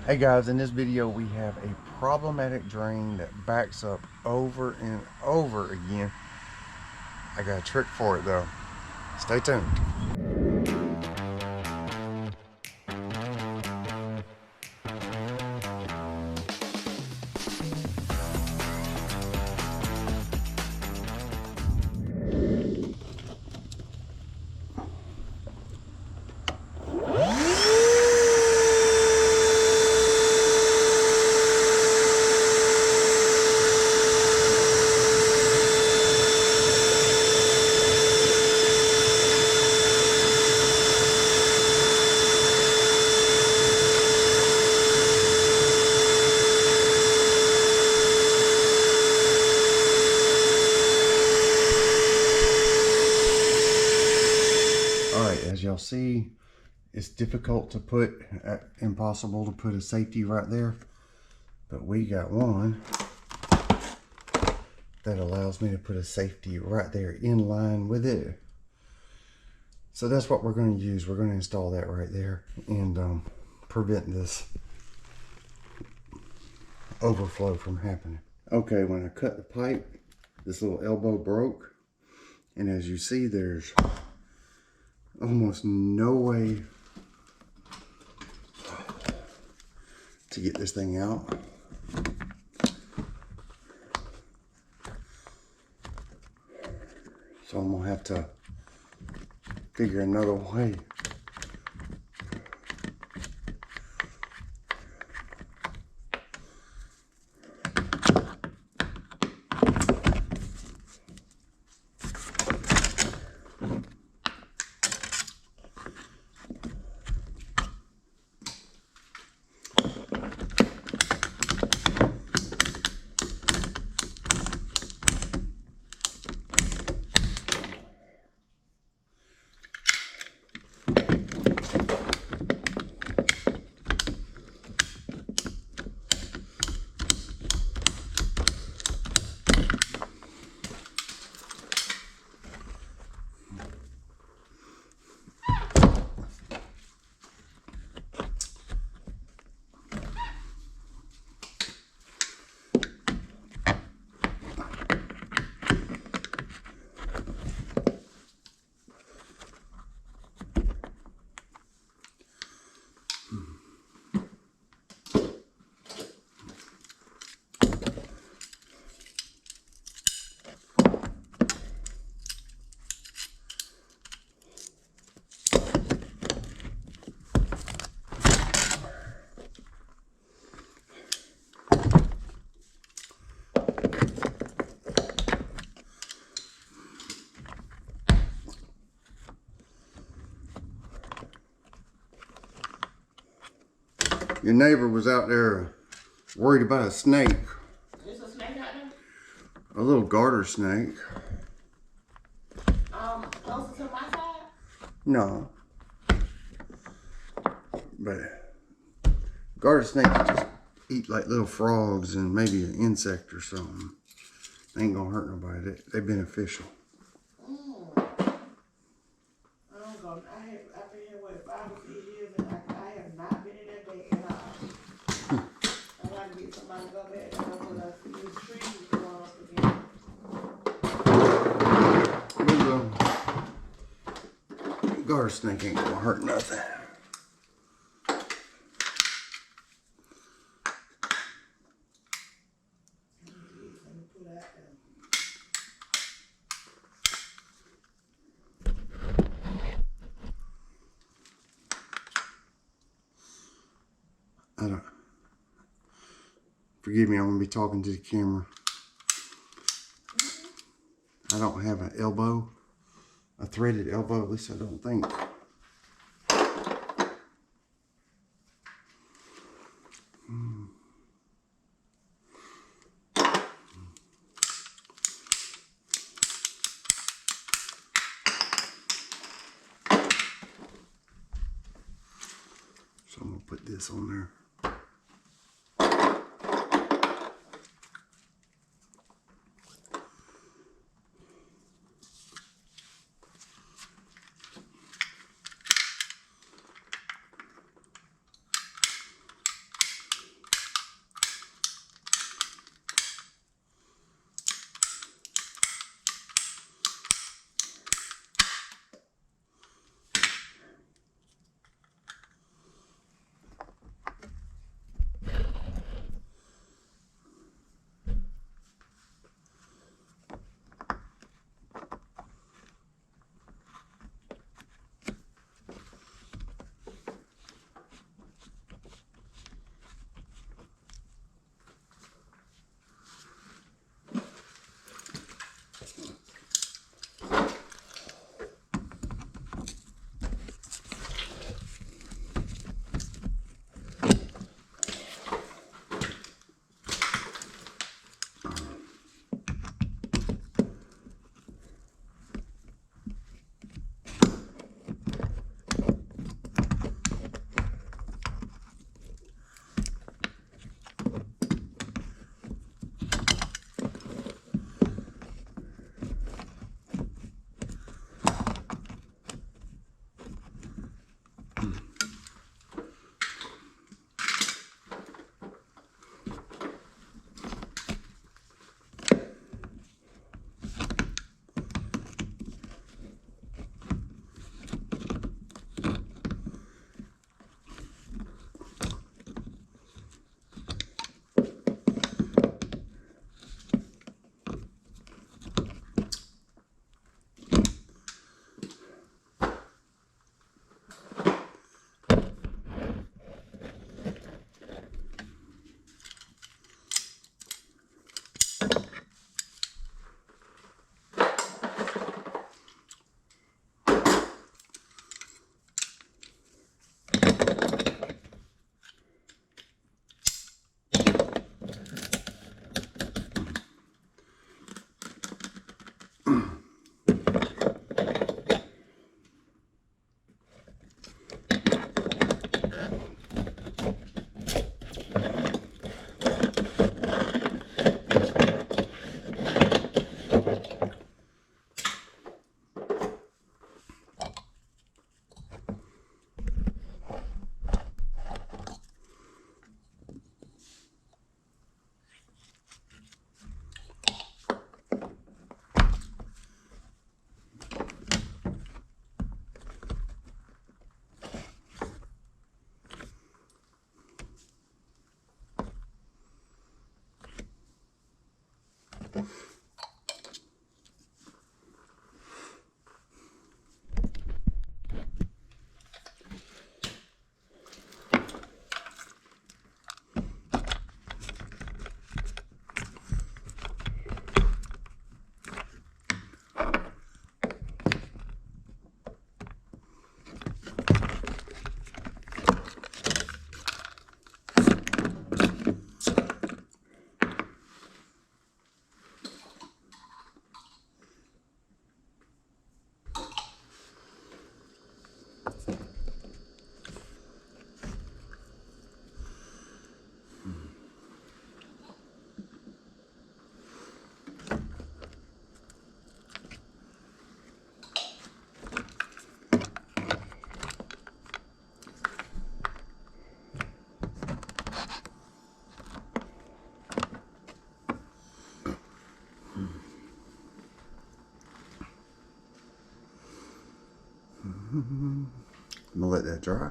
Hey guys, in this video we have a problematic drain that backs up over and over again. I got a trick for it though. Stay tuned. Alright, as y'all see, it's difficult to put, impossible to put a safety right there, but we got one that allows me to put a safety right there in line with it. So that's what we're going to use. We're going to install that right there and prevent this overflow from happening. Okay, when I cut the pipe, this little elbow broke, and as you see, there's almost no way to get this thing out. So I'm gonna have to figure another way. Your neighbor was out there worried about a snake. There's a snake out there? A little garter snake. Closer to my side? No. But garter snakes just eat like little frogs and maybe an insect or something. They ain't gonna hurt nobody. They're beneficial. I've been here, what, 5 or 6 years, and I have not been in that day at all. I gotta get somebody to go back there because I see these trees growing up again. Little garter snake ain't gonna hurt nothing. Forgive me, I'm gonna be talking to the camera. I don't have an elbow, a threaded elbow, at least I don't think. So I'm gonna put this on there. I'm gonna let that dry.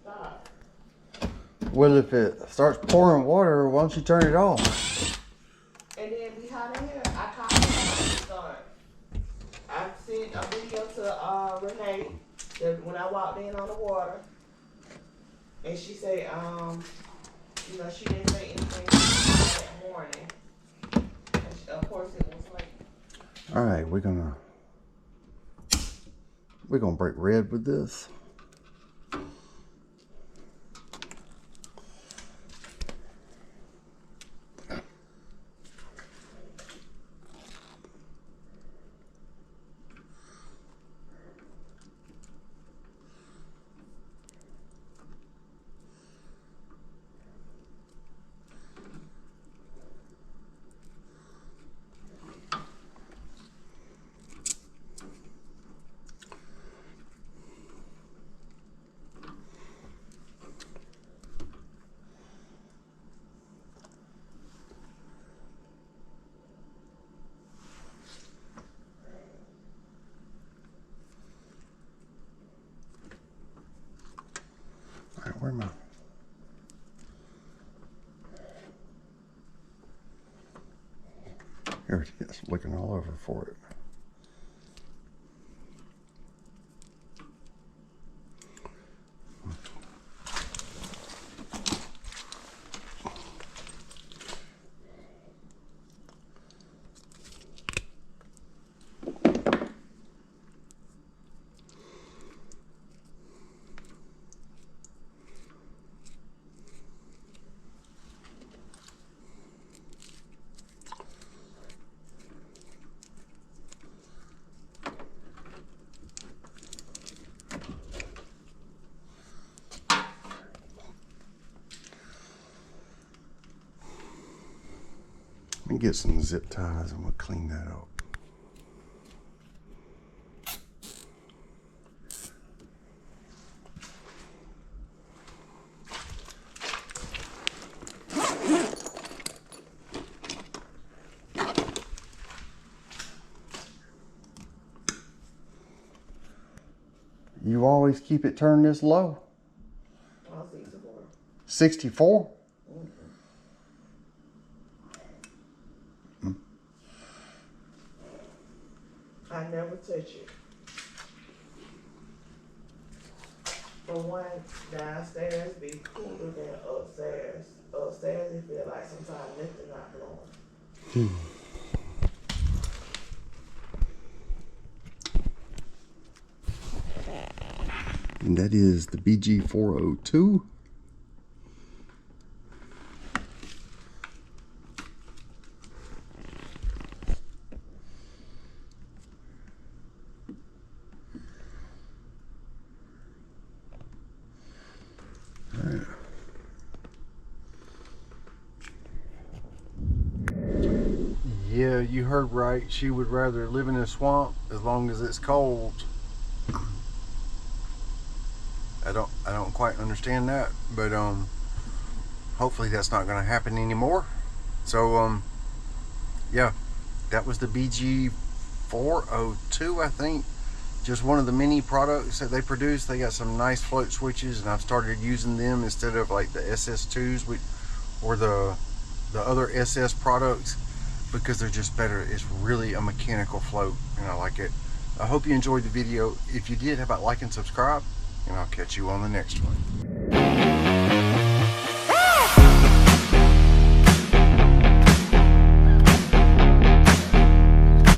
Stop. Well, if it starts pouring water, why don't you turn it off? And then behind here, I called my son. I sent a video to Renee that when I walked in on the water, and she said, you know, she didn't say anything that morning. And she, of course, it was late. All right, we're gonna break red with this. All right, where am I? Here it is, looking all over for it. Let me get some zip ties and we'll clean that up. You always keep it turned this low? 64. 64? I never touch it. The one downstairs be cooler than upstairs. Upstairs, it feel like sometimes nothing not blowing. And that is the BG-402. Yeah, you heard right. She would rather live in a swamp as long as it's cold. I don't quite understand that, but hopefully that's not going to happen anymore. So yeah, that was the BG-402, I think. Just one of the many products that they produce. They got some nice float switches, and I've started using them instead of like the SS2s or the other SS products, because they're just better. It's really a mechanical float, and I like it. I hope you enjoyed the video. If you did, how about like and subscribe, and I'll catch you on the next one.